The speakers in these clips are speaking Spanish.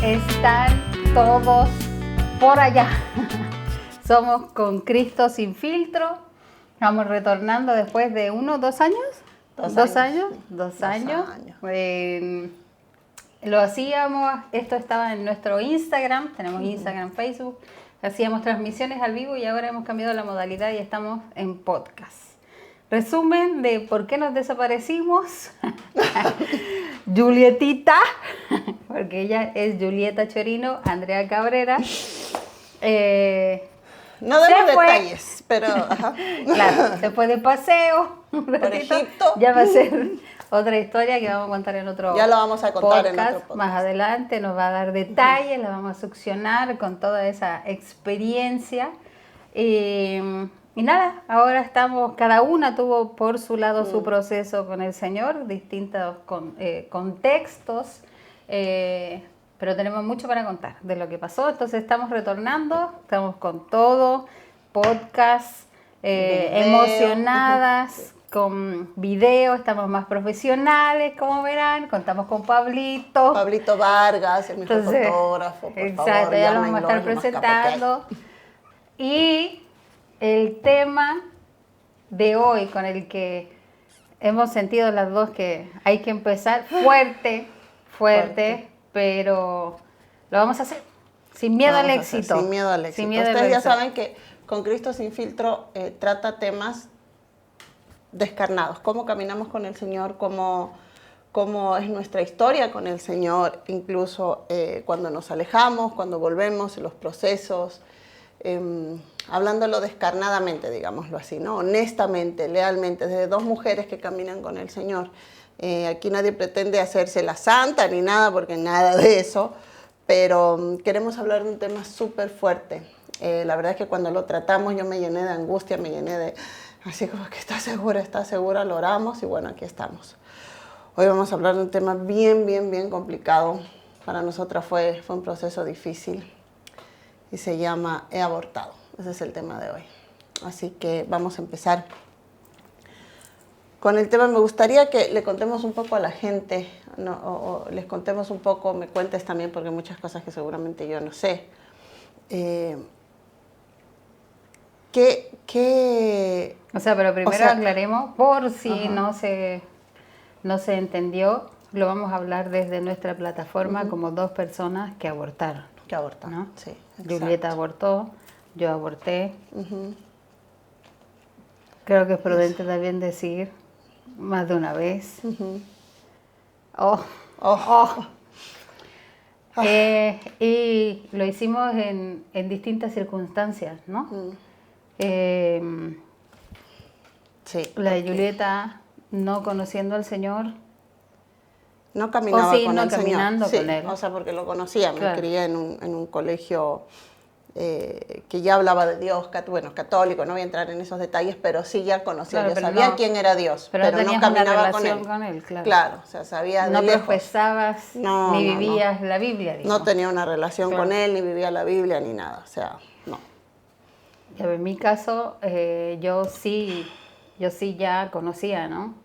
están todos por allá? Somos Con Cristo Sin Filtro. Vamos retornando después de 2 años. ¿2 años? 2 años. Lo hacíamos, esto estaba en nuestro Instagram, tenemos Instagram, Facebook, hacíamos transmisiones al vivo y ahora hemos cambiado la modalidad y estamos en podcast. Resumen de por qué nos desaparecimos. Julietita, porque ella es Julieta Chorino, Andrea Cabrera. No demos detalles, pero... Ajá. Claro, se fue de paseo un ratito. Por Egipto. Ya va a ser otra historia que vamos a contar en otro Ya lo vamos a contar podcast. En otro podcast. Más adelante nos va a dar detalles, la vamos a succionar con toda esa experiencia. Y nada, ahora estamos, cada una tuvo por su lado su proceso con el Señor, distintos contextos, pero tenemos mucho para contar de lo que pasó. Entonces estamos retornando, estamos con todo, podcast, emocionadas, con video, estamos más profesionales, como verán, contamos con Pablito. Pablito Vargas, el mejor fotógrafo, por exacto, favor, ya lo vamos a estar presentando. Y el tema de hoy con el que hemos sentido las dos que hay que empezar fuerte, pero lo vamos a hacer sin miedo al éxito. Sin miedo al éxito. Ustedes ya saben que Con Cristo Sin Filtro trata temas descarnados, cómo caminamos con el Señor, cómo es nuestra historia con el Señor, incluso cuando nos alejamos, cuando volvemos, los procesos, hablándolo descarnadamente, digámoslo así, ¿no? Honestamente, lealmente, desde 2 mujeres que caminan con el Señor. Aquí nadie pretende hacerse la santa ni nada, porque nada de eso, pero queremos hablar de un tema súper fuerte. La verdad es que cuando lo tratamos yo me llené de angustia, me llené de... Así como que está segura, lo oramos y bueno, aquí estamos. Hoy vamos a hablar de un tema bien complicado. Para nosotras fue un proceso difícil y se llama He abortado. Ese es el tema de hoy. Así que vamos a empezar con el tema. Me gustaría que le contemos un poco a la gente, ¿no? o les contemos un poco, me cuentes también, porque hay muchas cosas que seguramente yo no sé. O sea, pero primero aclaremos, por si no se entendió, lo vamos a hablar desde nuestra plataforma como 2 personas que abortaron. ¿No? Sí, Julieta abortó, yo aborté. Creo que es prudente también decir más de una vez. Y lo hicimos en distintas circunstancias, ¿no? Sí. La de Julieta no conociendo al Señor. No caminaba con no el caminando Señor. con él. O sea, porque lo conocía, me Claro. crié en un colegio que ya hablaba de Dios, católico, no voy a entrar en esos detalles, pero sí ya conocía, Claro, ya sabía quién era Dios, pero no caminaba con él. Claro, O sea, sabía de no lejos. profesabas ni vivías la Biblia. Digamos. No tenía una relación con él, ni vivía la Biblia, ni nada, o sea, no. En mi caso, yo sí ya conocía, ¿no?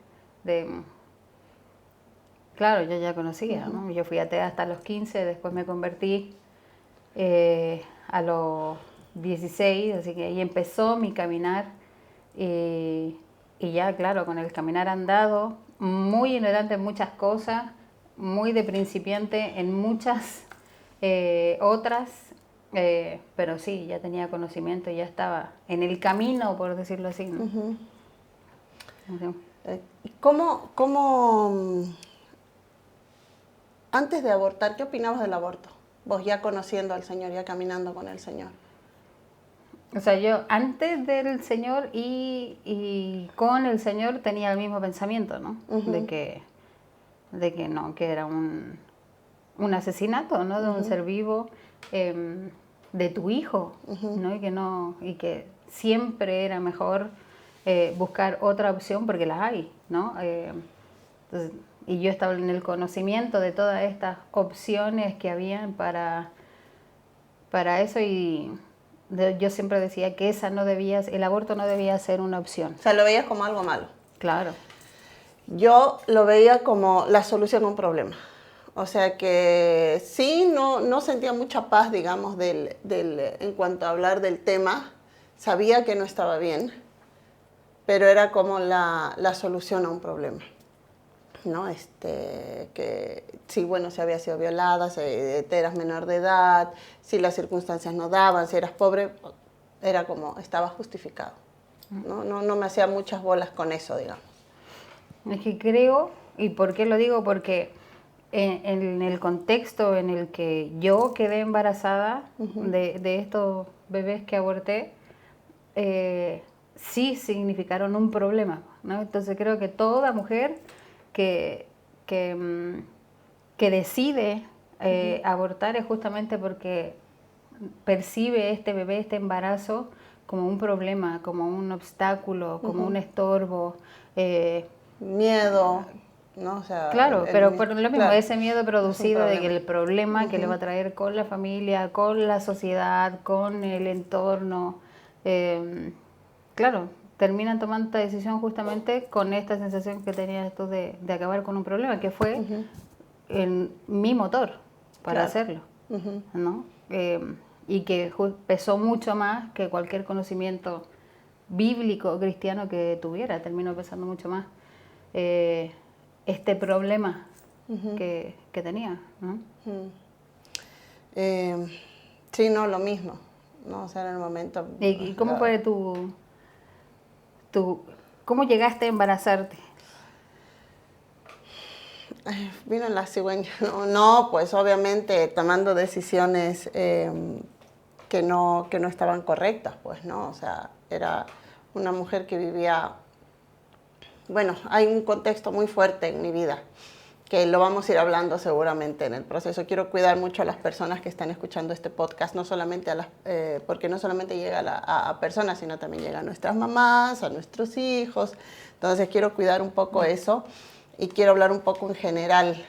Claro, yo ya conocía, ¿no? Yo fui atea hasta los 15, después me convertí a los 16, así que ahí empezó mi caminar. Y ya, claro, con el caminar andado, muy ignorante en muchas cosas, muy de principiante en muchas otras, pero sí, ya tenía conocimiento, ya estaba en el camino, por decirlo así, ¿no? ¿Cómo antes de abortar, qué opinabas del aborto? Vos ya conociendo al Señor, ya caminando con el Señor. O sea, yo antes del Señor y con el Señor tenía el mismo pensamiento, ¿no? De que no, que era un asesinato, ¿no? De un ser vivo, de tu hijo, ¿no? Y que siempre era mejor buscar otra opción porque las hay, ¿no? Entonces, y yo estaba en el conocimiento de todas estas opciones que habían para eso y yo siempre decía que el aborto no debía ser una opción. O sea, lo veías como algo malo. Claro. Yo lo veía como la solución a un problema. O sea que sí, no sentía mucha paz, digamos, en cuanto a hablar del tema. Sabía que no estaba bien, pero era como la solución a un problema, ¿no? Que sí, bueno, si había sido violada, si eras menor de edad, si las circunstancias no daban, si eras pobre, era como, estaba justificado. No me hacía muchas bolas con eso, digamos. Es que creo, ¿y por qué lo digo? Porque en el contexto en el que yo quedé embarazada de estos bebés que aborté, sí significaron un problema, ¿no? Entonces creo que toda mujer que, que, mm, que decide abortar es justamente porque percibe este bebé, este embarazo, como un problema, como un obstáculo, como un estorbo. Miedo, ¿no? O sea, Claro, pero por lo mismo, claro, ese miedo es un producido de que problema. el problema que le va a traer con la familia, con la sociedad, con el entorno, claro, terminan tomando esta decisión justamente con esta sensación que tenías tú de acabar con un problema, que fue mi motor para Claro. hacerlo, ¿no? Y que pesó mucho más que cualquier conocimiento bíblico cristiano que tuviera, terminó pesando mucho más este problema que tenía, ¿no? Sí, no, lo mismo, ¿no? O sea, en el momento... ¿Y cómo fue cómo llegaste a embarazarte? Vino la cigüeña. No, pues obviamente tomando decisiones que no estaban correctas, pues, ¿no? O sea, era una mujer que vivía... Bueno, hay un contexto muy fuerte en mi vida, que lo vamos a ir hablando seguramente en el proceso. Quiero cuidar mucho a las personas que están escuchando este podcast, no solamente porque no solamente llega a personas, sino también llega a nuestras mamás, a nuestros hijos. Entonces quiero cuidar un poco eso y quiero hablar un poco en general.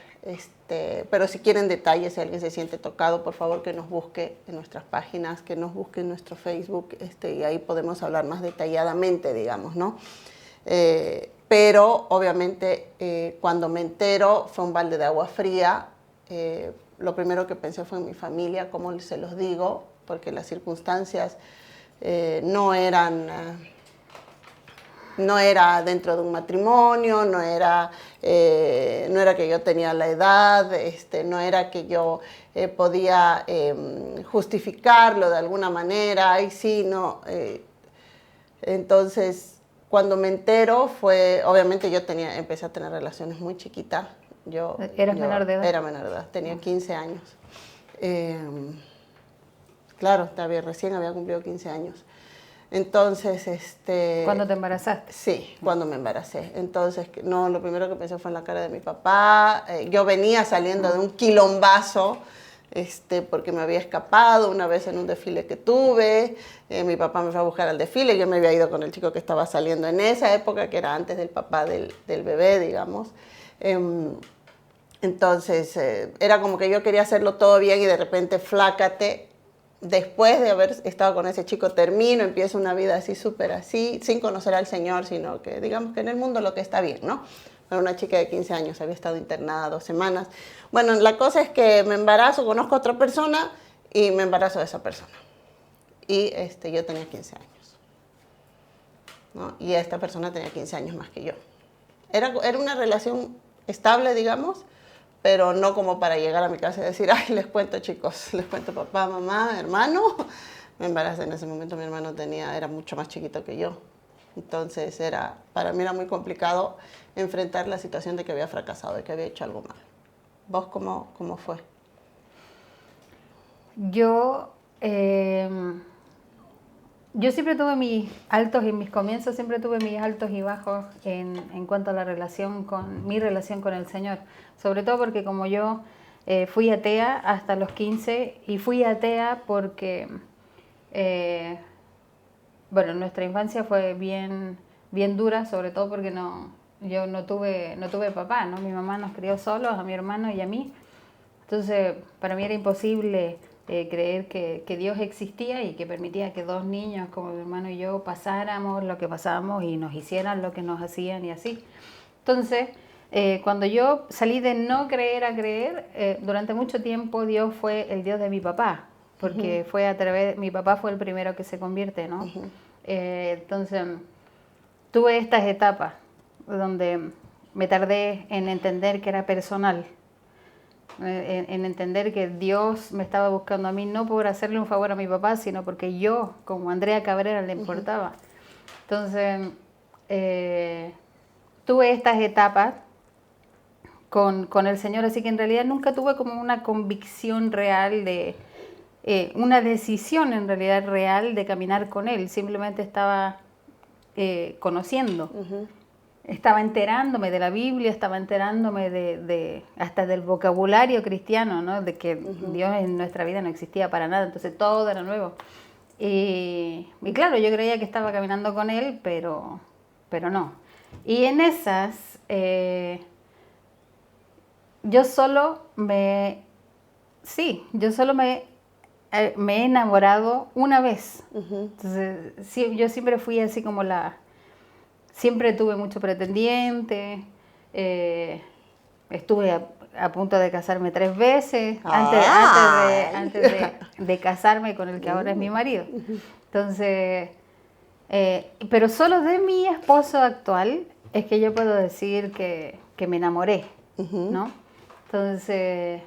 Pero si quieren detalles, si alguien se siente tocado, por favor que nos busque en nuestras páginas, que nos busque en nuestro Facebook, y ahí podemos hablar más detalladamente, digamos, ¿no? Pero obviamente cuando me entero fue un balde de agua fría. Lo primero que pensé fue en mi familia, cómo se los digo, porque las circunstancias no era dentro de un matrimonio, no era que yo tenía la edad, no era que yo podía justificarlo de alguna manera, y sí, no. Entonces, cuando me entero fue, obviamente yo empecé a tener relaciones muy chiquita. ¿Eras menor de edad? Era menor de edad, tenía 15 años. Claro, recién había cumplido 15 años. Entonces, ¿Cuándo te embarazaste? Sí, cuando me embaracé. Entonces, no, lo primero que pensé fue en la cara de mi papá. Yo venía saliendo de un quilombazo, porque me había escapado una vez en un desfile que tuve. Mi papá me fue a buscar al desfile. Yo me había ido con el chico que estaba saliendo en esa época, que era antes del papá del bebé, digamos. Entonces, era como que yo quería hacerlo todo bien y de repente, flácate. Después de haber estado con ese chico, termino, empiezo una vida así, súper así, sin conocer al Señor, sino que digamos que en el mundo lo que está bien, ¿no? Era una chica de 15 años, había estado internada 2 semanas. Bueno, la cosa es que me embarazo, conozco a otra persona y me embarazo de esa persona. Y yo tenía 15 años, ¿no? Y esta persona tenía 15 años más que yo. Era una relación estable, digamos, pero no como para llegar a mi casa y decir, ay, les cuento, chicos, les cuento, papá, mamá, hermano. Me embaracé en ese momento, mi hermano era mucho más chiquito que yo. Entonces para mí era muy complicado enfrentar la situación de que había fracasado, de que había hecho algo mal. ¿Vos cómo fue? Yo siempre tuve mis altos y mis comienzos, siempre tuve mis altos y bajos en cuanto a mi relación con el Señor. Sobre todo porque como yo fui atea hasta los 15 y fui atea porque, bueno, nuestra infancia fue bien, bien dura, sobre todo porque yo no tuve papá, ¿no? Mi mamá nos crió solos, a mi hermano y a mí. Entonces, para mí era imposible creer que Dios existía y que permitía que 2 niños como mi hermano y yo pasáramos lo que pasábamos y nos hicieran lo que nos hacían y así. Entonces, Cuando yo salí de no creer a creer, durante mucho tiempo Dios fue el Dios de mi papá, porque fue a través, mi papá fue el primero que se convierte, ¿no? Entonces, tuve estas etapas donde me tardé en entender que era personal, en entender que Dios me estaba buscando a mí, no por hacerle un favor a mi papá, sino porque yo, como Andrea Cabrera, le importaba. Entonces, tuve estas etapas con el Señor, así que en realidad nunca tuve como una convicción real de, una decisión en realidad real de caminar con Él, simplemente estaba conociendo. Estaba enterándome de la Biblia, estaba enterándome hasta del vocabulario cristiano, ¿no? De que Dios en nuestra vida no existía para nada, entonces todo era nuevo. Y claro, yo creía que estaba caminando con Él, pero no. Y en esas, yo solo me he enamorado una vez. Entonces, sí, yo siempre fui así como siempre tuve mucho pretendiente, estuve a punto de casarme 3 veces antes de casarme con el que ahora es mi marido. Entonces, pero solo de mi esposo actual es que yo puedo decir que me enamoré, ¿no? Entonces,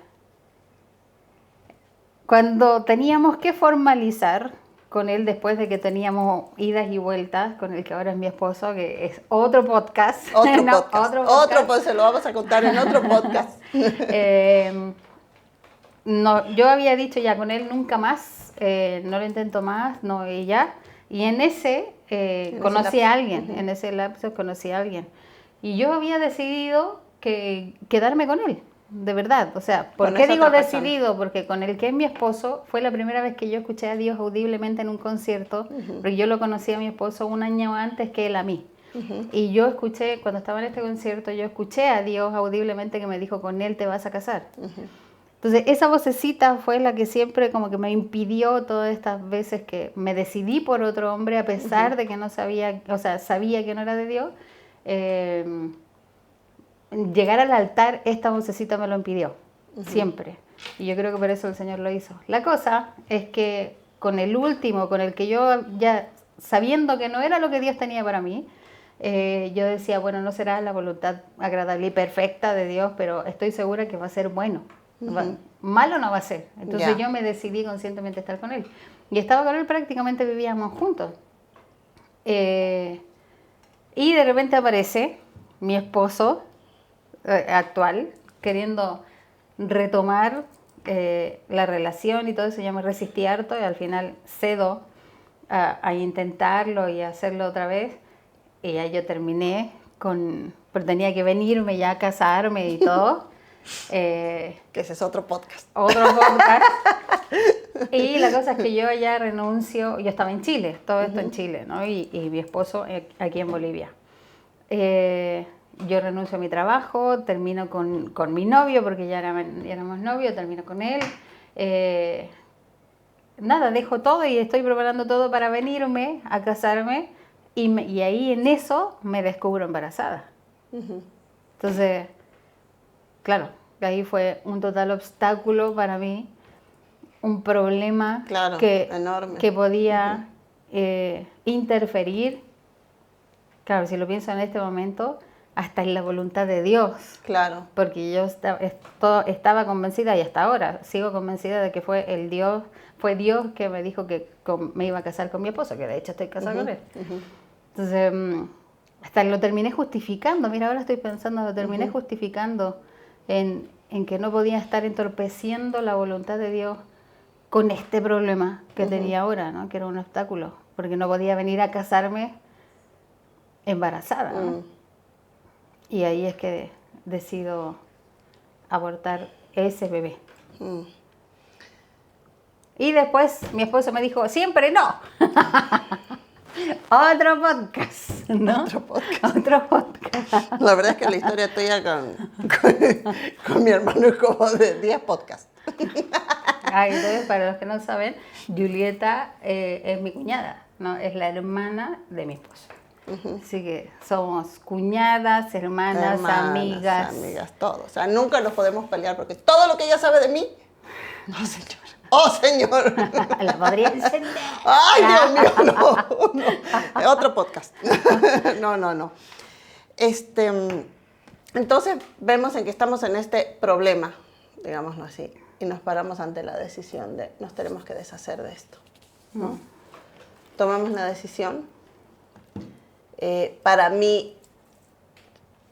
cuando teníamos que formalizar con él después de que teníamos idas y vueltas con el que ahora es mi esposo, que es otro podcast. Otro podcast, se lo vamos a contar en otro podcast. No, yo había dicho ya con él nunca más, no lo intento más, no, y ya. Y en ese conocí a alguien, en ese lapso conocí a alguien. Y yo había decidido quedarme con él. De verdad, o sea, ¿por qué digo decidido? Porque con el que es mi esposo fue la primera vez que yo escuché a Dios audiblemente en un concierto, porque yo lo conocí a mi esposo 1 año antes que él a mí. Y yo escuché, cuando estaba en este concierto, yo escuché a Dios audiblemente que me dijo, con él te vas a casar. Entonces, esa vocecita fue la que siempre como que me impidió todas estas veces que me decidí por otro hombre, a pesar de que no sabía, o sea, sabía que no era de Dios. Llegar al altar, esta vocecita me lo impidió, siempre. Y yo creo que por eso el Señor lo hizo. La cosa es que con el último, con el que yo ya sabiendo que no era lo que Dios tenía para mí, yo decía, bueno, no será la voluntad agradable y perfecta de Dios, pero estoy segura que va a ser bueno. Malo no va a ser. Entonces yo me decidí conscientemente a estar con él. Y estaba con él, prácticamente vivíamos juntos. Y de repente aparece mi esposo actual, queriendo retomar la relación y todo eso. Yo me resistí harto y al final cedo a intentarlo y a hacerlo otra vez. Y ya yo terminé pero tenía que venirme ya a casarme y todo. Que ese es otro podcast. Y la cosa es que yo ya renuncio, yo estaba en Chile, todo esto en Chile, ¿no? Y mi esposo aquí en Bolivia. Yo renuncio a mi trabajo, termino con mi novio, porque ya éramos novios, termino con él. Nada, dejo todo y estoy preparando todo para venirme a casarme. Y ahí en eso me descubro embarazada. Entonces, claro, ahí fue un total obstáculo para mí, un problema enorme. que podía interferir, claro, si lo pienso en este momento, hasta en la voluntad de Dios. Claro. Porque yo estaba convencida, y hasta ahora sigo convencida de que fue Dios que me dijo que me iba a casar con mi esposo, que de hecho estoy casada con él. Entonces, hasta lo terminé justificando, mira, ahora estoy pensando, lo terminé justificando en que no podía estar entorpeciendo la voluntad de Dios con este problema que tenía ahora, ¿no? Que era un obstáculo, porque no podía venir a casarme embarazada, ¿no? Y ahí es que decido abortar ese bebé. Y después mi esposo me dijo, siempre no. Otro podcast, ¿no? Otro podcast. La verdad es que la historia tuya con mi hermano es como de 10 podcasts. Entonces, para los que no saben, Julieta es mi cuñada, ¿no? Es la hermana de mi esposo. Así que somos cuñadas, hermanas, amigas. Amigas, todo. O sea, nunca nos podemos pelear porque todo lo que ella sabe de mí, no, señor. ¡Oh, señor! La podría encender. ¡Ay, Dios mío! No. Otro podcast. No. Entonces vemos en que estamos en este problema, digámoslo así, y nos paramos ante la decisión de nos tenemos que deshacer de esto, ¿no? Tomamos la decisión. Para mí,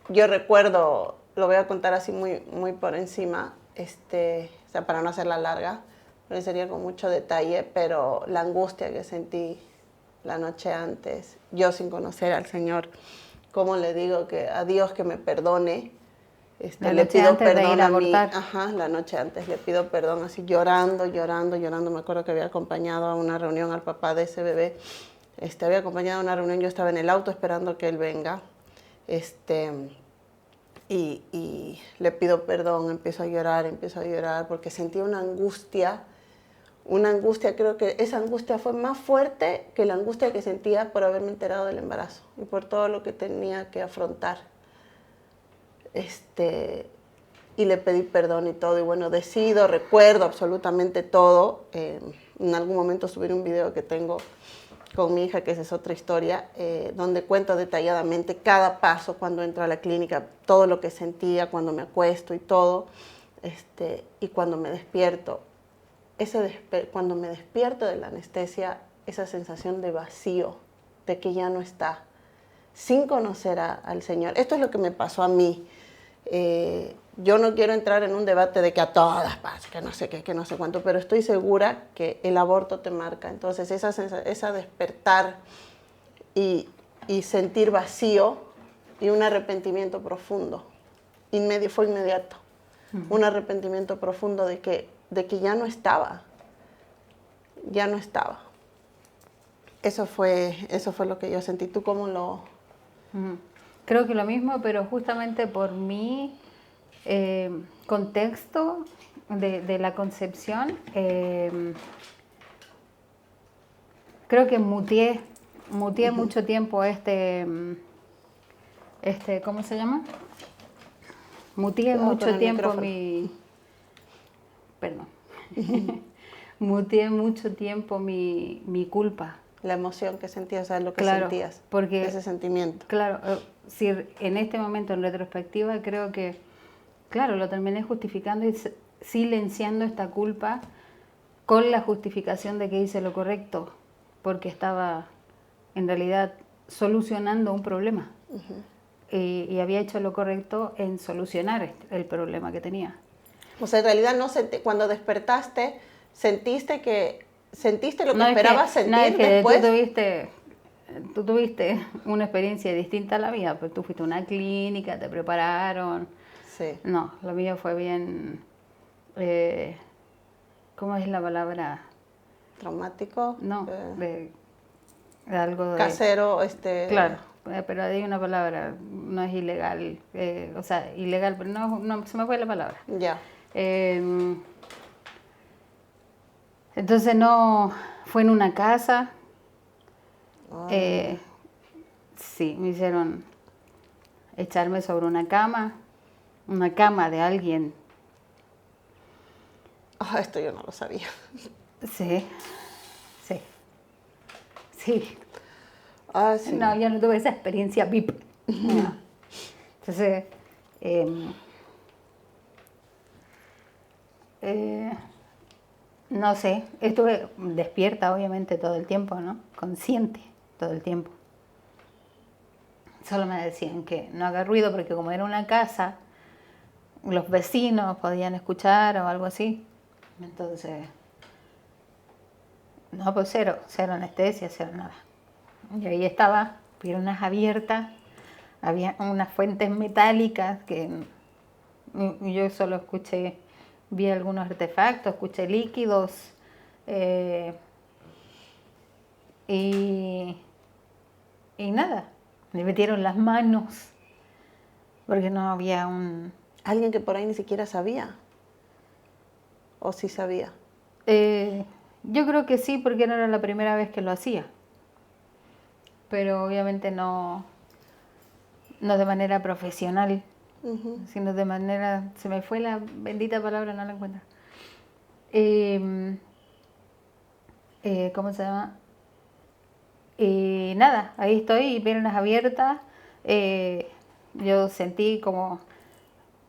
yo recuerdo, lo voy a contar así muy por encima, o sea, para no hacerla larga, pero sería con mucho detalle, pero la angustia que sentí la noche antes, yo sin conocer al Señor, cómo le digo que a Dios que me perdone, le pido perdón a mí, la noche antes le pido perdón, así llorando, me acuerdo que había acompañado a una reunión al papá de ese bebé, había acompañado a una reunión, yo estaba en el auto esperando que él venga, y le pido perdón, empiezo a llorar, porque sentía una angustia, creo que esa angustia fue más fuerte que la angustia que sentía por haberme enterado del embarazo y por todo lo que tenía que afrontar. Y le pedí perdón y todo, y bueno, recuerdo absolutamente todo. En algún momento subiré un video que tengo con mi hija, que esa es otra historia, donde cuento detalladamente cada paso cuando entro a la clínica, todo lo que sentía cuando me acuesto y todo, y cuando me despierto. Cuando me despierto de la anestesia, esa sensación de vacío, de que ya no está, sin conocer al Señor. Esto es lo que me pasó a mí. Yo no quiero entrar en un debate de que a todas pasa, que no sé qué, que no sé cuánto, pero estoy segura que el aborto te marca. Entonces, esa despertar y sentir vacío y un arrepentimiento profundo, fue inmediato. Un arrepentimiento profundo de que ya no estaba. Eso fue lo que yo sentí. ¿Tú cómo lo...? Creo que lo mismo, pero justamente por mi contexto de la concepción, creo que muteé mucho tiempo ¿cómo se llama? Muteé mucho tiempo muteé mucho tiempo mi culpa. La emoción que sentías, o sea, lo que sentías, porque, ese sentimiento. Claro, si en este momento, en retrospectiva, creo que, claro, lo terminé justificando y silenciando esta culpa con la justificación de que hice lo correcto, porque estaba, en realidad, solucionando un problema. Y había hecho lo correcto en solucionar el problema que tenía. O sea, en realidad cuando despertaste, ¿sentiste lo que esperabas sentir después? Tú tuviste una experiencia distinta a la mía, pero tú fuiste a una clínica, te prepararon. Sí. No, lo mío fue bien, ¿cómo es la palabra? ¿Traumático? No, de algo de... Casero, Claro, pero hay una palabra, no es ilegal, o sea, ilegal, pero no se me fue la palabra. Ya. Entonces fue en una casa. Sí, me hicieron echarme sobre una cama de alguien. Esto yo no lo sabía. Sí. Sí. No, yo no tuve esa experiencia VIP. No. Entonces, no sé, estuve despierta obviamente todo el tiempo, ¿no? Consciente todo el tiempo. Solo me decían que no haga ruido porque como era una casa, los vecinos podían escuchar o algo así. Entonces, no, pues cero anestesia, cero nada. Y ahí estaba, piernas abiertas, había unas fuentes metálicas que yo solo vi algunos artefactos, escuché líquidos y nada, me metieron las manos porque no había ¿Alguien que por ahí ni siquiera sabía? ¿O sí sabía? Yo creo que sí, porque no era la primera vez que lo hacía. pero obviamente no de manera profesional, sino de manera, se me fue la bendita palabra, no la encuentro. ¿Cómo se llama? Y nada, ahí estoy, piernas abiertas. Yo sentí como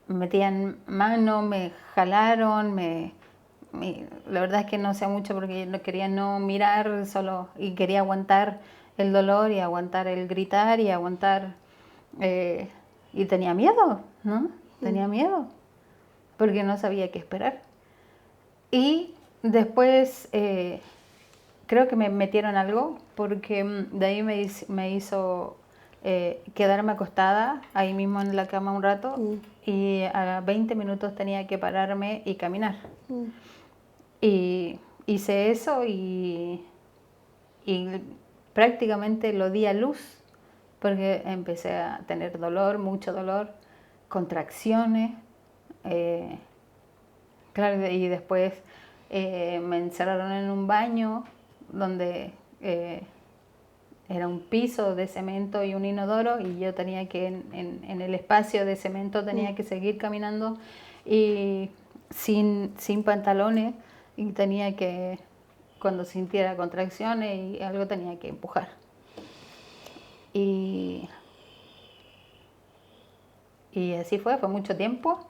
me metían mano, me jalaron, la verdad es que no sé mucho porque no quería no mirar solo y quería aguantar el dolor y aguantar el gritar y aguantar. Y tenía miedo, ¿no? Tenía miedo porque no sabía qué esperar. Y después creo que me metieron algo porque de ahí me hizo quedarme acostada ahí mismo en la cama un rato y a 20 minutos tenía que pararme y caminar. Y hice eso y prácticamente lo di a luz porque empecé a tener dolor, mucho dolor, contracciones. Claro, y después me encerraron en un baño donde era un piso de cemento y un inodoro y yo tenía que en el espacio de cemento tenía que seguir caminando y sin pantalones y tenía que, cuando sintiera contracciones y algo tenía que empujar. Y así fue mucho tiempo,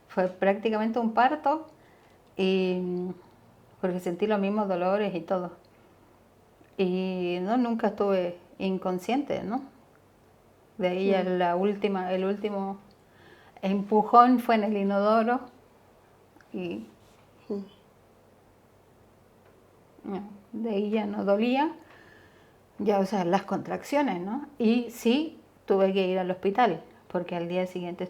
fue prácticamente un parto y porque sentí los mismos dolores y todo. Y no, nunca estuve inconsciente, ¿no? De ahí el último empujón fue en el inodoro y de ahí ya no dolía, ya, o sea, las contracciones, ¿no? Y sí tuve que ir al hospital, porque al día siguiente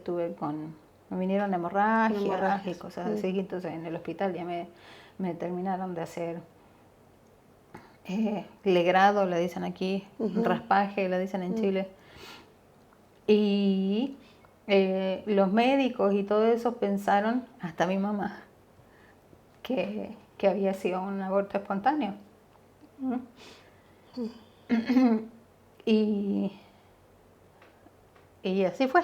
me vinieron hemorragias y cosas así, entonces en el hospital ya me terminaron de hacer legrado, le dicen aquí, raspaje, le dicen en Chile. Y los médicos y todo eso pensaron, hasta mi mamá, que había sido un aborto espontáneo. Y así fue.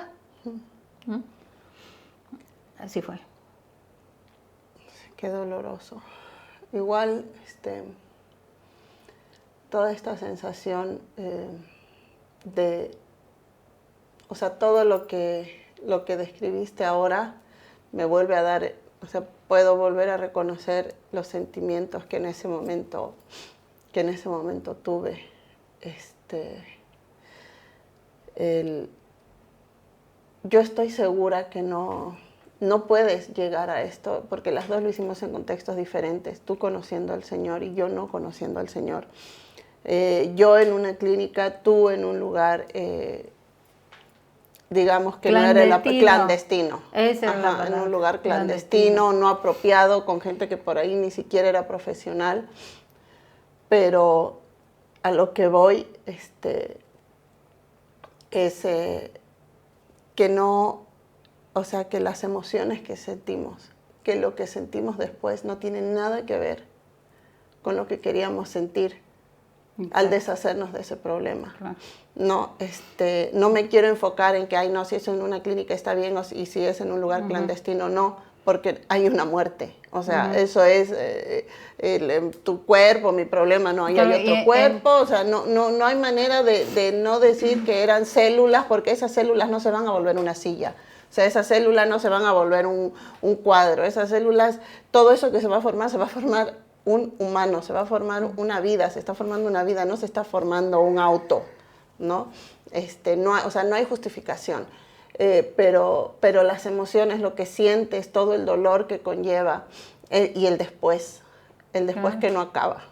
Así fue. Qué doloroso. Igual, toda esta sensación o sea, todo lo que describiste ahora me vuelve a dar, o sea, puedo volver a reconocer los sentimientos que en ese momento tuve. Yo estoy segura que no puedes llegar a esto, porque las dos lo hicimos en contextos diferentes, tú conociendo al Señor y yo no conociendo al Señor. Yo en una clínica, tú en un lugar, digamos que no era clandestino. Esa era la palabra. En un lugar clandestino, no apropiado, con gente que por ahí ni siquiera era profesional. Pero a lo que voy es que no, o sea, que las emociones que sentimos, que lo que sentimos después no tiene nada que ver con lo que queríamos sentir al deshacernos de ese problema. Claro. No me quiero enfocar en que, ay, no, si es en una clínica está bien, y si es en un lugar clandestino, no, porque hay una muerte. O sea, eso es tu cuerpo, mi problema, no, hay otro cuerpo. O sea, no hay manera de no decir que eran células, porque esas células no se van a volver una silla. O sea, esas células no se van a volver un cuadro. Esas células, todo eso que se va a formar un humano, se va a formar una vida, se está formando una vida, no se está formando un auto, ¿no? O sea, no hay justificación. Pero las emociones, lo que sientes, todo el dolor que conlleva, y el después que no acaba,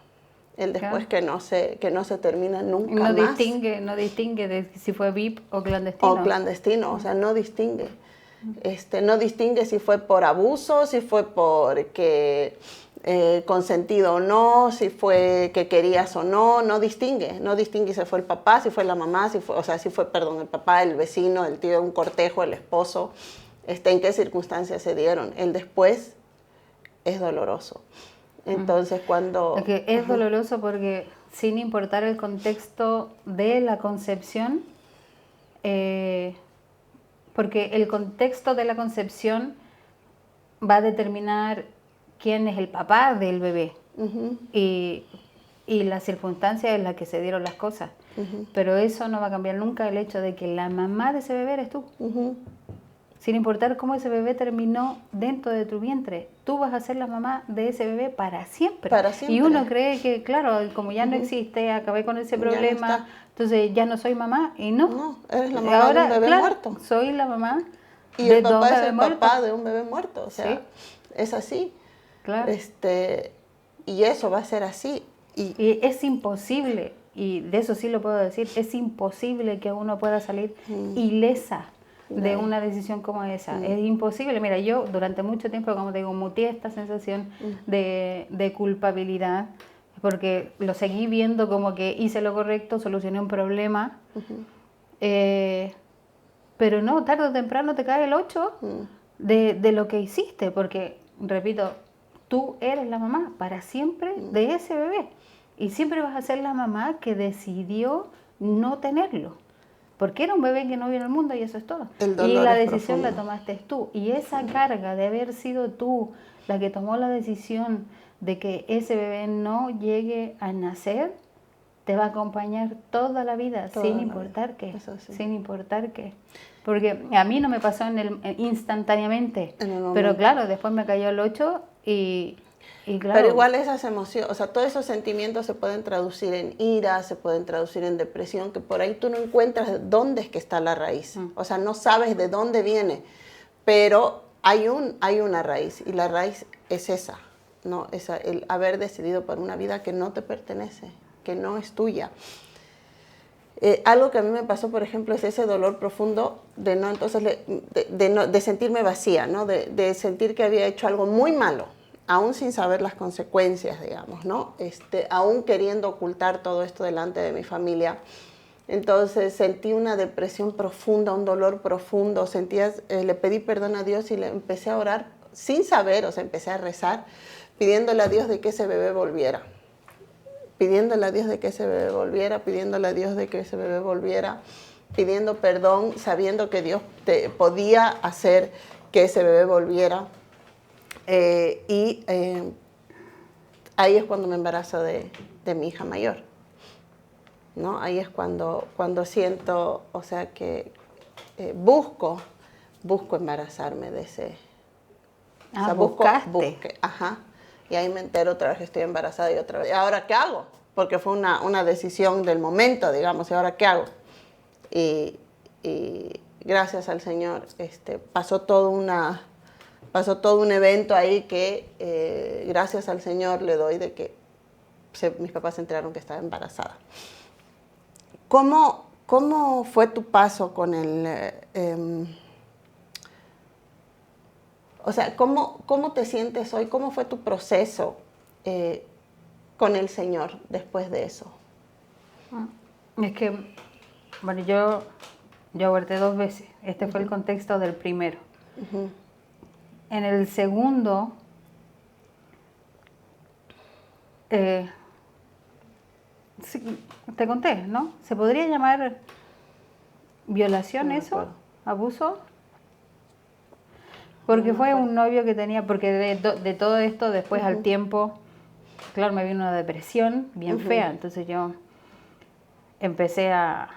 el después que no se termina nunca no más. No distingue de si fue VIP o clandestino. O clandestino, o sea, no distingue. No distingue si fue por abuso, si fue porque consentido o no, si fue que querías o no distingue si fue el papá, si fue la mamá, si fue el papá, el vecino, el tío, un cortejo, el esposo, en qué circunstancias se dieron. El después es doloroso. Entonces cuando... Es doloroso porque sin importar el contexto de la concepción, porque el contexto de la concepción va a determinar quién es el papá del bebé y la circunstancia en la que se dieron las cosas. Pero eso no va a cambiar nunca el hecho de que la mamá de ese bebé eres tú. Sin importar cómo ese bebé terminó dentro de tu vientre, tú vas a ser la mamá de ese bebé para siempre. Para siempre. Y uno cree que, claro, como ya no existe, acabé con ese problema, no entonces ya no soy mamá. Y no. No, eres la mamá ahora, de un bebé claro, muerto. soy la mamá Y de el dos papá es bebés el muertos. papá de un bebé muerto. O sea, Sí. es así. Claro. Y eso va a ser así. Y es imposible, y de eso sí lo puedo decir, es imposible que uno pueda salir ilesa de una decisión como esa. Es imposible. Mira, yo durante mucho tiempo, como te digo, muteé esta sensación de culpabilidad, porque lo seguí viendo como que hice lo correcto, solucioné un problema, pero no, tarde o temprano te cae el 8 de lo que hiciste, porque, repito, tú eres la mamá para siempre de ese bebé. Y siempre vas a ser la mamá que decidió no tenerlo. Porque era un bebé que no vino al mundo y eso es todo. Y la decisión la tomaste tú. Y esa carga de haber sido tú la que tomó la decisión de que ese bebé no llegue a nacer, te va a acompañar toda la vida, sin importar qué. Sin importar qué. Porque a mí no me pasó instantáneamente. Pero claro, después me cayó el 8 y claro. Pero igual esas emociones, o sea, todos esos sentimientos se pueden traducir en ira, se pueden traducir en depresión, que por ahí tú no encuentras dónde es que está la raíz. O sea, no sabes de dónde viene, pero hay una raíz y la raíz es esa, ¿no? El haber decidido por una vida que no te pertenece, que no es tuya. Algo que a mí me pasó, por ejemplo, es ese dolor profundo de no, entonces, de sentirme vacía, ¿no? De sentir que había hecho algo muy malo, aún sin saber las consecuencias, digamos, ¿no? Aún queriendo ocultar todo esto delante de mi familia. Entonces sentí una depresión profunda, un dolor profundo, le pedí perdón a Dios y le empecé a orar sin saber, o sea, empecé a rezar, pidiéndole a Dios de que ese bebé volviera. Pidiéndole a Dios de que ese bebé volviera, pidiéndole a Dios de que ese bebé volviera, pidiendo perdón, sabiendo que Dios podía hacer que ese bebé volviera. Ahí es cuando me embarazo de mi hija mayor, ¿no? Ahí es cuando siento, o sea, que busco embarazarme de ese... Ah, o sea, busqué, ajá. Y ahí me entero otra vez que estoy embarazada y otra vez. ¿Y ahora qué hago? Porque fue una decisión del momento, digamos. ¿Y ahora qué hago? Y gracias al Señor pasó todo un evento ahí que gracias al Señor le doy de que mis papás se enteraron que estaba embarazada. ¿Cómo fue tu paso con el... o sea, ¿cómo te sientes hoy? ¿Cómo fue tu proceso con el Señor después de eso? Es que, bueno, yo aborté 2 veces. Este fue el contexto del primero. En el segundo, sí, te conté, ¿no? ¿Se podría llamar violación No me eso? acuerdo. ¿Abuso? Porque fue un novio que tenía, porque de todo esto, después al tiempo, claro, me vino una depresión bien fea, entonces yo empecé a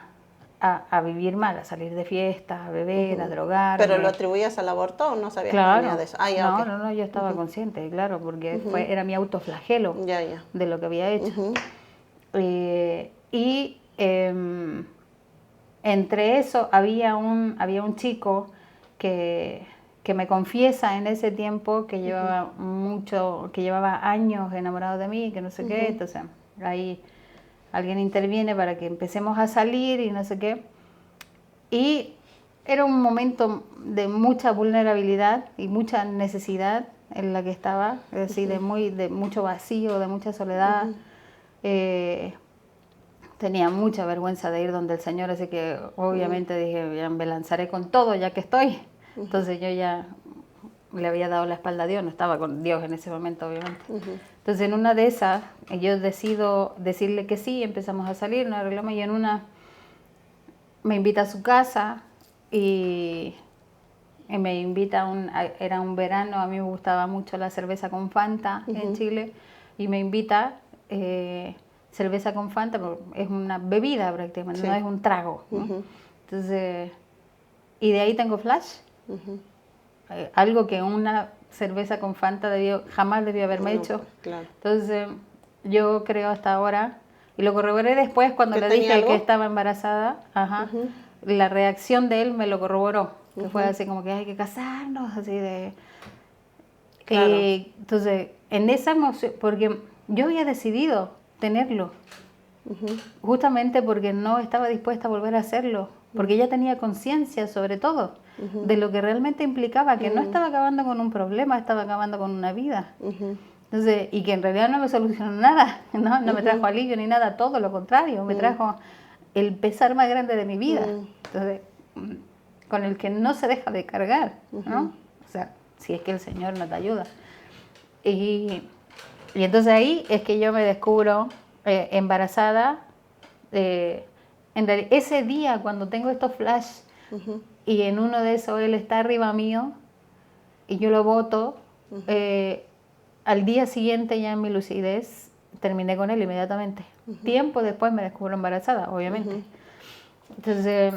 vivir mal, a salir de fiesta, a beber, a drogarme. ¿Pero lo atribuías al aborto o no sabías que venía de eso? Ah, ya, no, yo estaba consciente, claro, porque era mi autoflagelo de lo que había hecho. Entre eso había un chico que me confiesa en ese tiempo que llevaba años enamorado de mí, que no sé qué, entonces ahí alguien interviene para que empecemos a salir y no sé qué. Y era un momento de mucha vulnerabilidad y mucha necesidad en la que estaba, es decir, de mucho vacío, de mucha soledad. Tenía mucha vergüenza de ir donde el Señor, así que obviamente dije, ya me lanzaré con todo ya que estoy. Entonces yo ya le había dado la espalda a Dios, no estaba con Dios en ese momento, obviamente. Entonces en una de esas yo decido decirle que sí, empezamos a salir, nos arreglamos y en una me invita a su casa y me invita era un verano, a mí me gustaba mucho la cerveza con Fanta en Chile y me invita cerveza con Fanta, es una bebida prácticamente, no es un trago, ¿no? Entonces, y de ahí tengo flash, algo que una cerveza con Fanta jamás debió haberme hecho. Pues, claro. Entonces, yo creo hasta ahora, y lo corroboré después cuando le dije algo? que estaba embarazada, la reacción de él me lo corroboró, que fue así como que hay que casarnos, así de... Claro. Entonces, en esa emoción, porque yo había decidido tenerlo, justamente porque no estaba dispuesta a volver a hacerlo, porque ella tenía conciencia sobre todo de lo que realmente implicaba, que no estaba acabando con un problema, estaba acabando con una vida. Entonces, y que en realidad no me solucionó nada, no me trajo alivio ni nada, todo lo contrario, me trajo el pesar más grande de mi vida. Entonces, con el que no se deja de cargar, ¿no? O sea, si es que el Señor no te ayuda. Y entonces ahí es que yo me descubro embarazada. Ese día cuando tengo estos flash y en uno de esos él está arriba mío y yo lo boto, al día siguiente ya en mi lucidez terminé con él inmediatamente. Tiempo después me descubro embarazada, obviamente. Entonces,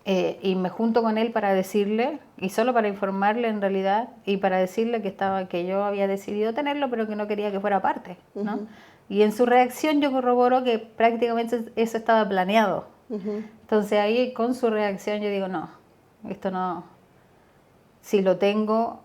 y me junto con él para decirle, y solo para informarle en realidad, y para decirle que yo había decidido tenerlo, pero que no quería que fuera parte, ¿no? Y en su reacción yo corroboro que prácticamente eso estaba planeado. Entonces ahí con su reacción yo digo, no, esto no, si lo tengo,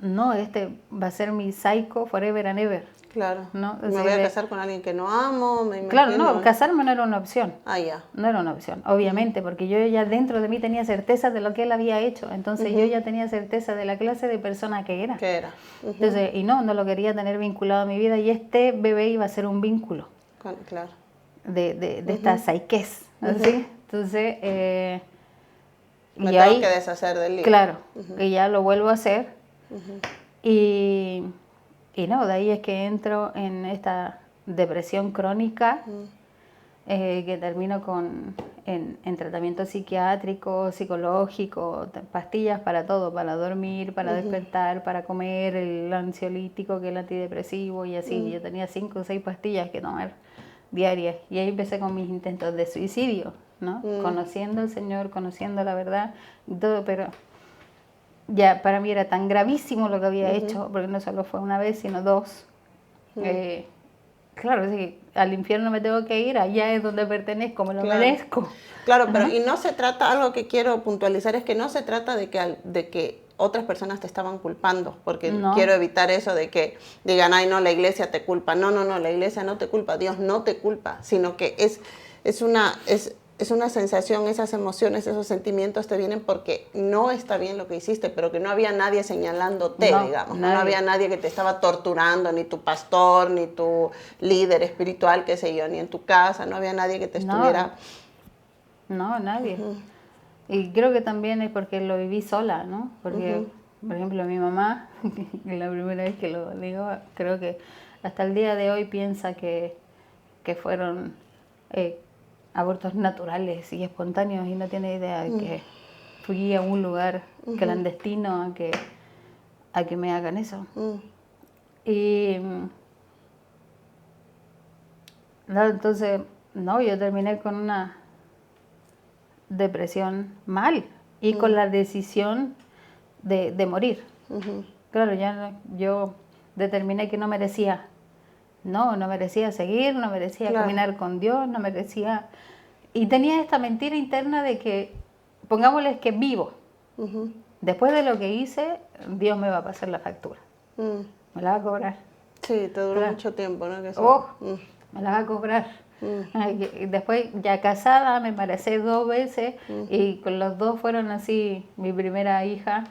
no, este va a ser mi psycho forever and ever. Claro. ¿No? Me voy a casar con alguien que no amo, me imagino. Claro, no, casarme no era una opción. Ah, ya. No era una opción, obviamente, porque yo ya dentro de mí tenía certeza de lo que él había hecho. Entonces yo ya tenía certeza de la clase de persona que era. ¿Qué era? Entonces, y no lo quería tener vinculado a mi vida y este bebé iba a ser un vínculo. Claro. De esta psiquez, ¿sí? Entonces, me y tengo ahí, que deshacer del lío. Claro, y ya lo vuelvo a hacer. Y no, de ahí es que entro en esta depresión crónica que termino en tratamiento psiquiátrico, psicológico, pastillas para todo, para dormir, para despertar, para comer, el ansiolítico, que es el antidepresivo y así. Yo tenía 5 o 6 pastillas que tomar diarias y ahí empecé con mis intentos de suicidio, ¿no? Conociendo al Señor, conociendo la verdad y todo, pero... ya para mí era tan gravísimo lo que había hecho, porque no solo fue una vez, sino 2. Claro, es que al infierno me tengo que ir, allá es donde pertenezco, me lo merezco. Claro, pero y no se trata, algo que quiero puntualizar es que no se trata de que otras personas te estaban culpando, porque quiero evitar eso de que digan, ay no, la iglesia te culpa. No, la iglesia no te culpa, Dios no te culpa, sino que es una sensación, esas emociones, esos sentimientos te vienen porque no está bien lo que hiciste, pero que no había nadie señalándote, digamos. No había nadie que te estaba torturando, ni tu pastor, ni tu líder espiritual, qué sé yo, ni en tu casa, no había nadie que te estuviera... No, nadie. Y creo que también es porque lo viví sola, ¿no? Porque, por ejemplo, mi mamá, la primera vez que lo digo, creo que hasta el día de hoy piensa que fueron... abortos naturales y espontáneos y no tiene idea de que fui a un lugar clandestino a que me hagan eso. Y entonces, yo terminé con una depresión mal y con la decisión de morir. Claro, yo determiné que no merecía. No merecía seguir, no merecía caminar con Dios, no merecía... Y tenía esta mentira interna de que, pongámosles que vivo. Después de lo que hice, Dios me va a pasar la factura. Me la va a cobrar. Sí, te duró mucho tiempo, ¿no? Me la va a cobrar. Después, ya casada, me embaracé 2 veces y con los 2 fueron así. Mi primera hija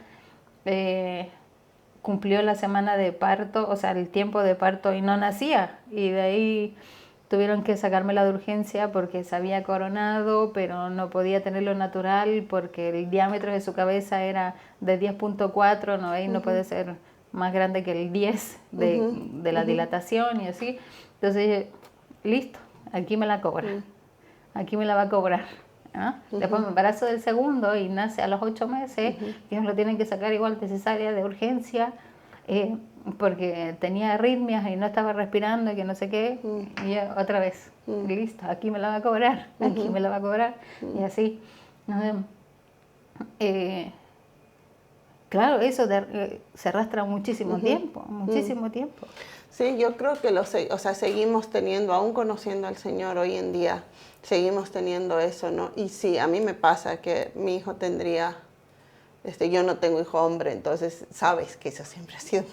cumplió la semana de parto, o sea, el tiempo de parto y no nacía. Y de ahí tuvieron que sacármela de urgencia porque se había coronado, pero no podía tenerlo natural porque el diámetro de su cabeza era de 10.4, ¿no? Ahí no puede ser más grande que el 10 de la dilatación y así. Entonces, listo, aquí me la cobra, aquí me la va a cobrar. ¿No? Después me embarazo del segundo y nace a los 8 meses, que ellos lo tienen que sacar igual de cesárea de urgencia, porque tenía arritmias y no estaba respirando y que no sé qué, y yo, otra vez, listo, aquí me la va a cobrar, aquí me la va a cobrar, y así. Claro, eso se arrastra muchísimo tiempo, muchísimo tiempo. Sí, yo creo que seguimos teniendo, aún conociendo al Señor hoy en día, seguimos teniendo eso, ¿no? Y sí, a mí me pasa que mi hijo tendría, yo no tengo hijo hombre, entonces sabes que eso siempre ha sido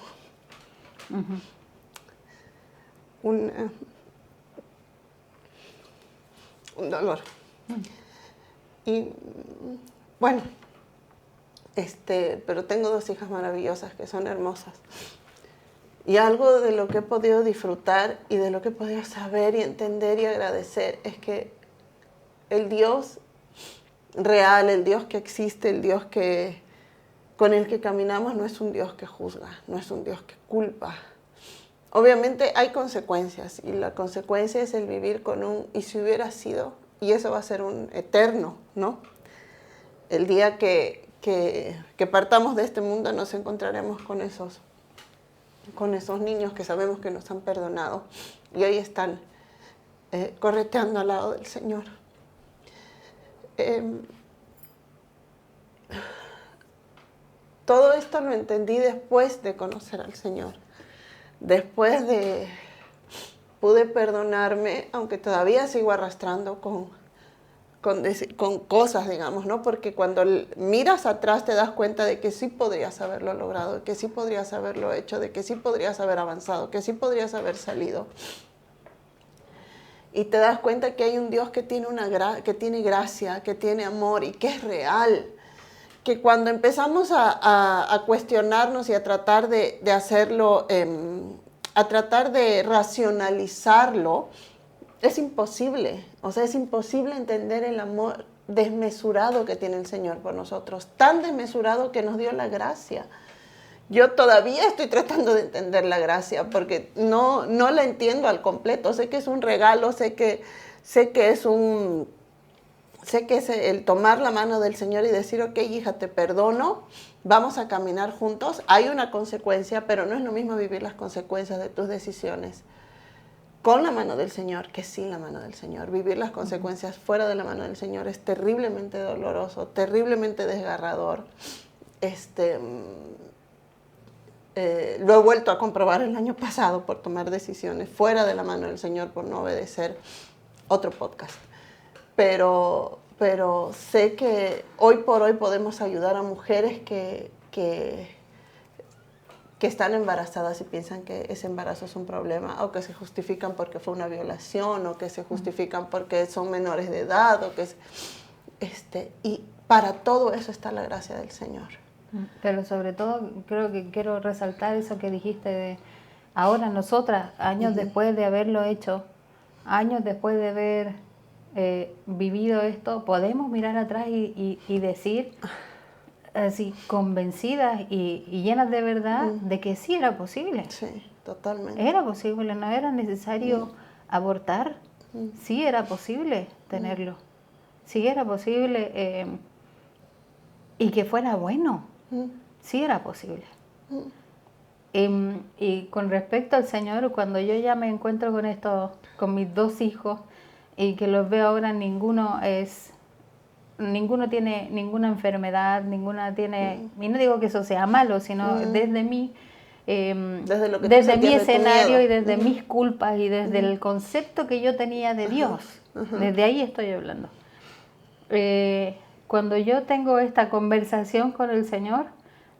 un dolor. Y bueno, pero tengo 2 hijas maravillosas que son hermosas. Y algo de lo que he podido disfrutar y de lo que he podido saber y entender y agradecer es que el Dios real, el Dios que existe, el Dios con el que caminamos no es un Dios que juzga, no es un Dios que culpa. Obviamente hay consecuencias y la consecuencia es el vivir con un y si hubiera sido, y eso va a ser un eterno, ¿no? El día que partamos de este mundo nos encontraremos con esos niños que sabemos que nos han perdonado y hoy están correteando al lado del Señor. Todo esto lo entendí después de conocer al Señor. Pude perdonarme, aunque todavía sigo arrastrando con cosas, digamos, ¿no? Porque cuando miras atrás te das cuenta de que sí podrías haberlo logrado, de que sí podrías haberlo hecho, de que sí podrías haber avanzado, que sí podrías haber salido. Y te das cuenta que hay un Dios que tiene gracia, que tiene amor y que es real. Que cuando empezamos a cuestionarnos y a tratar de hacerlo, a tratar de racionalizarlo, es imposible. O sea, es imposible entender el amor desmesurado que tiene el Señor por nosotros. Tan desmesurado que nos dio la gracia. Yo todavía estoy tratando de entender la gracia porque no la entiendo al completo. Sé que es un regalo, sé que es el tomar la mano del Señor y decir, ok, hija, te perdono, vamos a caminar juntos. Hay una consecuencia, pero no es lo mismo vivir las consecuencias de tus decisiones con la mano del Señor que sin la mano del Señor. Vivir las consecuencias fuera de la mano del Señor es terriblemente doloroso, terriblemente desgarrador. Lo he vuelto a comprobar el año pasado por tomar decisiones fuera de la mano del Señor, por no obedecer otro podcast. Pero sé que hoy por hoy podemos ayudar a mujeres que están embarazadas y piensan que ese embarazo es un problema, o que se justifican porque fue una violación, o que se justifican porque son menores de edad, y para todo eso está la gracia del Señor. Pero sobre todo creo que quiero resaltar eso que dijiste de ahora nosotras, años después de haberlo hecho, años después de haber vivido esto, podemos mirar atrás y decir así convencidas y llenas de verdad de que sí era posible. Sí, totalmente. Era posible, no era necesario abortar, sí era posible tenerlo, sí era posible y que fuera bueno, sí era posible. Y con respecto al Señor, cuando yo ya me encuentro con mis 2 hijos y que los veo ahora, ninguno tiene ninguna enfermedad, y no digo que eso sea malo, sino desde mi desde mi escenario y desde mis culpas y desde el concepto que yo tenía de Dios, desde ahí estoy hablando. Cuando yo tengo esta conversación con el Señor,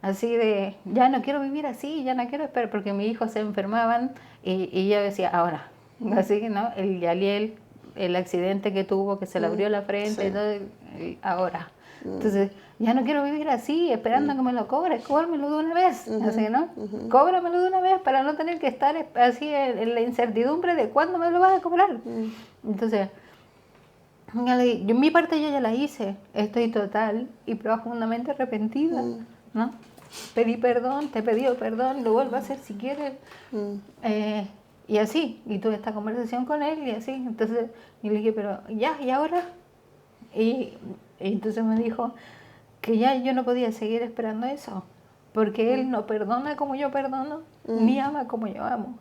así de, ya no quiero vivir así, ya no quiero esperar, porque mis hijos se enfermaban y yo decía, ahora, así que no, el Yaliel, el accidente que tuvo, que se le abrió la frente, y ahora. Entonces, ya no quiero vivir así, esperando que me lo cobres, cóbramelo de una vez, así, ¿no? Cóbramelo de una vez para no tener que estar así en la incertidumbre de cuándo me lo vas a cobrar. Entonces, mi parte yo ya la hice, estoy total y profundamente arrepentida, ¿no? pedí perdón, te he pedido perdón, lo vuelvo a hacer si quieres. Y así, y tuve esta conversación con él y así. Entonces, y le dije, pero ya, ¿y ahora? Y entonces me dijo que ya yo no podía seguir esperando eso, porque él no perdona como yo perdono, ni ama como yo amo.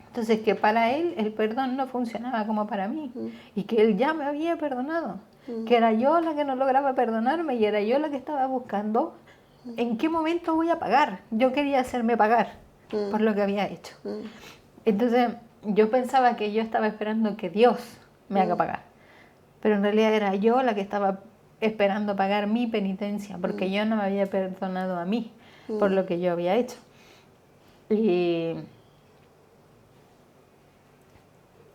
Entonces, que para él el perdón no funcionaba como para mí, y que él ya me había perdonado, que era yo la que no lograba perdonarme y era yo la que estaba buscando en qué momento voy a pagar. Yo quería hacerme pagar por lo que había hecho. Entonces, yo pensaba que yo estaba esperando que Dios me haga pagar, pero en realidad era yo la que estaba esperando pagar mi penitencia, porque yo no me había perdonado a mí por lo que yo había hecho.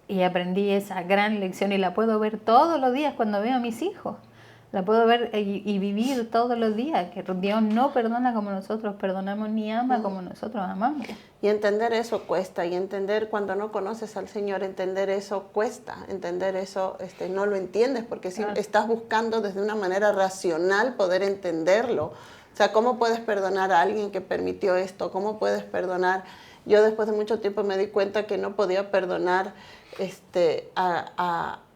Y aprendí esa gran lección y la puedo ver todos los días cuando veo a mis hijos. La puedo ver y vivir todos los días, que Dios no perdona como nosotros perdonamos, ni ama como nosotros amamos. Y entender eso cuesta, y entender cuando no conoces al Señor, entender eso cuesta, entender eso no lo entiendes, porque si estás buscando desde una manera racional poder entenderlo. O sea, ¿cómo puedes perdonar a alguien que permitió esto? ¿Cómo puedes perdonar? Yo después de mucho tiempo me di cuenta que no podía perdonar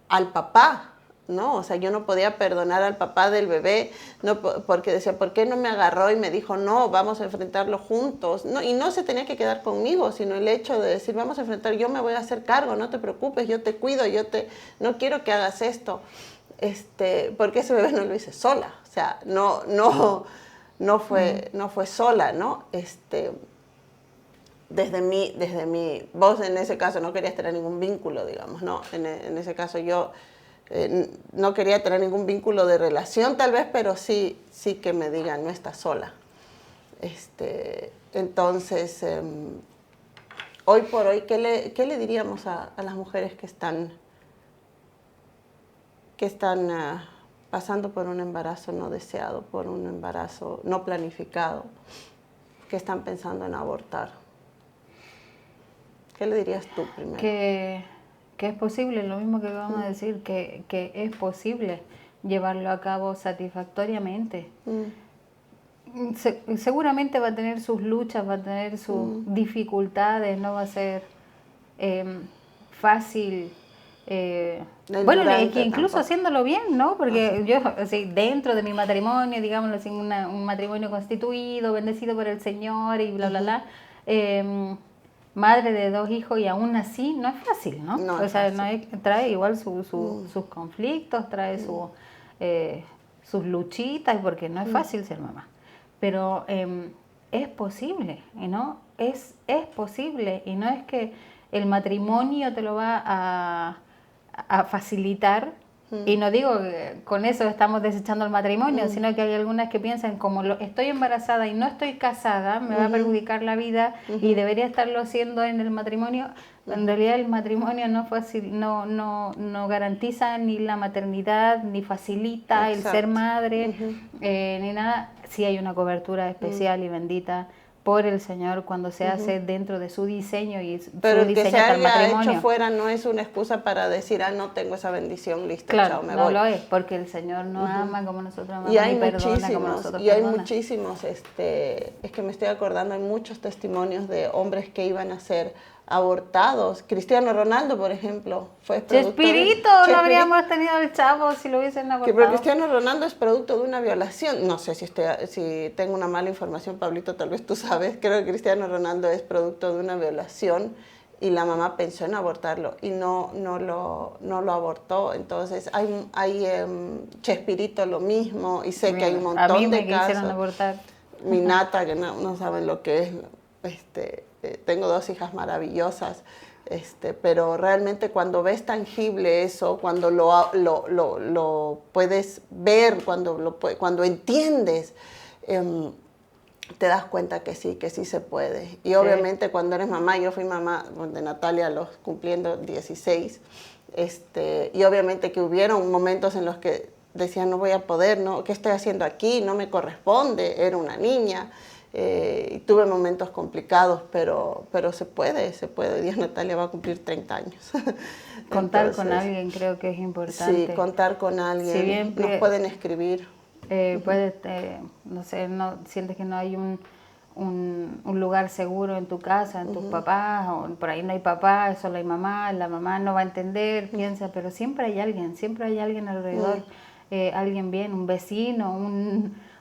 al papá, ¿no? O sea, yo no podía perdonar al papá del bebé, no, porque decía, ¿por qué no me agarró y me dijo, no, vamos a enfrentarlo juntos? No, y no se tenía que quedar conmigo, sino el hecho de decir, vamos a enfrentar, yo me voy a hacer cargo, no te preocupes, yo te cuido, no quiero que hagas esto, porque ese bebé no lo hice sola, o sea, no fue sola, ¿no? Desde mi, vos en ese caso no querías tener ningún vínculo, digamos, ¿no? En ese caso yo no quería tener ningún vínculo de relación tal vez, pero sí que me digan, no estás sola. Entonces, hoy por hoy, ¿qué le diríamos a las mujeres que están pasando por un embarazo no deseado, por un embarazo no planificado, que están pensando en abortar? ¿Qué le dirías tú primero? Que es posible, lo mismo que vamos a decir, que es posible llevarlo a cabo satisfactoriamente. Seguramente va a tener sus luchas, va a tener sus dificultades, no va a ser fácil. Bueno, que incluso tampoco. Haciéndolo bien, ¿no? Porque yo, así, dentro de mi matrimonio, digámoslo así, un matrimonio constituido, bendecido por el Señor y bla, bla, bla, madre de 2 hijos y aún así no es fácil, ¿no? No o es sea, fácil. No es, trae igual sus conflictos, trae sus luchitas, porque no es fácil ser mamá. Pero es posible, ¿no? Es posible, y no es que el matrimonio te lo va a facilitar, y no digo que con eso estamos desechando el matrimonio, sino que hay algunas que piensan, como estoy embarazada y no estoy casada, me va a perjudicar la vida y debería estarlo haciendo en el matrimonio. En realidad el matrimonio no garantiza ni la maternidad, ni facilita el ser madre, ni nada. Sí hay una cobertura especial y bendita por el Señor cuando se hace dentro de su diseño, y pero su el que diseño se hasta el haya matrimonio. hecho fuera no es una excusa para decir, no tengo esa bendición, listo, claro, chao, me no voy. lo es, porque el Señor no ama como nosotros amamos, Y hay ni perdona como nosotros hay perdona. muchísimos, es que me estoy acordando, hay muchos testimonios de hombres que iban a ser abortados. Cristiano Ronaldo, por ejemplo, fue producto Chespirito, no habríamos tenido el chavo si lo hubiesen abortado. Pero Cristiano Ronaldo es producto de una violación. No sé si tengo una mala información, Pablito, tal vez tú sabes. Creo que Cristiano Ronaldo es producto de una violación y la mamá pensó en abortarlo y no lo abortó. Entonces hay Chespirito lo mismo, y sé que hay un montón de casos. A mí me quisieron abortar. Mi nata, que no saben lo que es. Tengo 2 hijas maravillosas. Pero realmente cuando ves tangible eso, cuando lo puedes ver, cuando entiendes, te das cuenta que sí se puede. Y obviamente cuando eres mamá, yo fui mamá de Natalia cumpliendo 16, y obviamente que hubieron momentos en los que decía, no voy a poder, ¿no? ¿Qué estoy haciendo aquí? No me corresponde, era una niña. Y tuve momentos complicados, pero se puede. Hoy día Natalia va a cumplir 30 años. Contar con alguien creo que es importante. Sí, contar con alguien. Si bien nos pueden escribir. Puedes, no sé, no, sientes que no hay un lugar seguro en tu casa, en tus papás, o por ahí no hay papá, solo hay mamá, la mamá no va a entender, piensa, pero siempre hay alguien alrededor, alguien bien, un vecino,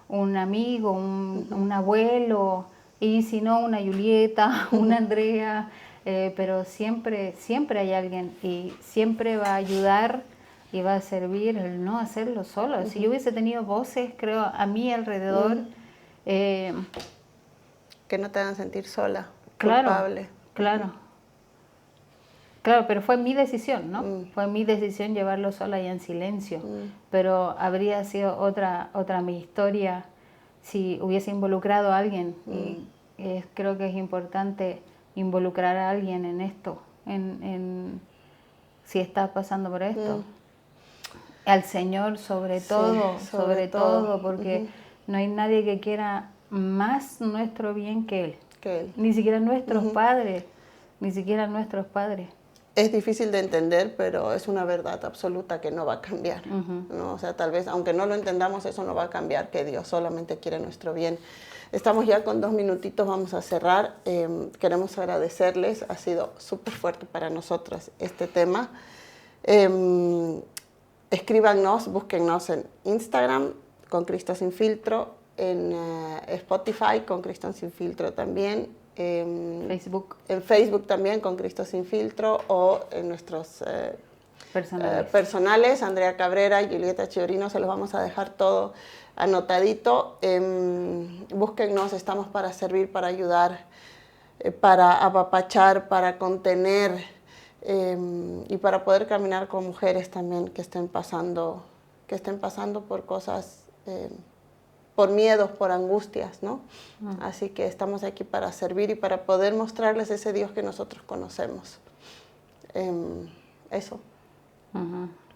un amigo, un abuelo, y si no, una Julieta, una Andrea, pero siempre hay alguien y siempre va a ayudar y va a servir el no hacerlo solo. Si yo hubiese tenido voces, creo, a mi alrededor, que no te hagan sentir sola, claro, culpable. Claro, pero fue mi decisión, ¿no? Fue mi decisión llevarlo sola y en silencio, pero habría sido otra mi historia si hubiese involucrado a alguien. Y creo que es importante involucrar a alguien en esto, si estás pasando por esto. Al Señor sobre todo, porque no hay nadie que quiera más nuestro bien que Él. Ni siquiera nuestros padres, Es difícil de entender, pero es una verdad absoluta que no va a cambiar, ¿no? O sea, tal vez, aunque no lo entendamos, eso no va a cambiar, que Dios solamente quiere nuestro bien. Estamos ya con 2 minutitos, vamos a cerrar. Queremos agradecerles, ha sido súper fuerte para nosotras este tema. Escríbanos, búsquennos en Instagram, con Cristo Sin Filtro, en Spotify, con Cristo Sin Filtro también, en Facebook también, con Cristo Sin Filtro, o en nuestros personales, Andrea Cabrera y Julieta Chiorino, se los vamos a dejar todo anotadito. Búsquennos, estamos para servir, para ayudar, para apapachar, para contener, y para poder caminar con mujeres también que estén pasando por cosas, por miedos, por angustias, ¿no? Así que estamos aquí para servir y para poder mostrarles ese Dios que nosotros conocemos. Eso.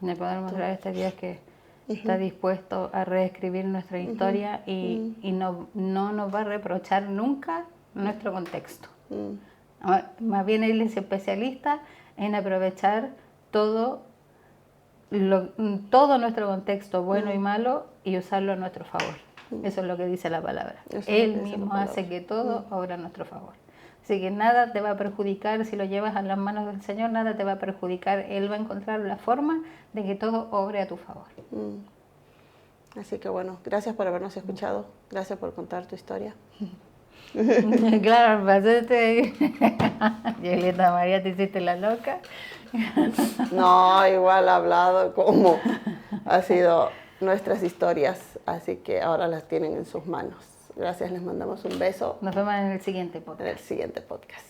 De poder mostrar a este Dios que está dispuesto a reescribir nuestra historia y no nos va a reprochar nunca nuestro contexto. Más bien Él es especialista en aprovechar todo nuestro contexto, bueno y malo, y usarlo a nuestro favor. Eso es lo que dice la palabra. Él mismo hace que todo obra a nuestro favor. Así que nada te va a perjudicar si lo llevas a las manos del Señor, nada te va a perjudicar. Él va a encontrar la forma de que todo obre a tu favor. Así que bueno, gracias por habernos escuchado, gracias por contar tu historia. Claro, pasaste. Julieta María, te hiciste la loca. No, igual ha hablado como ha sido nuestras historias, así que ahora las tienen en sus manos. Gracias, les mandamos un beso. Nos vemos en el siguiente podcast. En el siguiente podcast.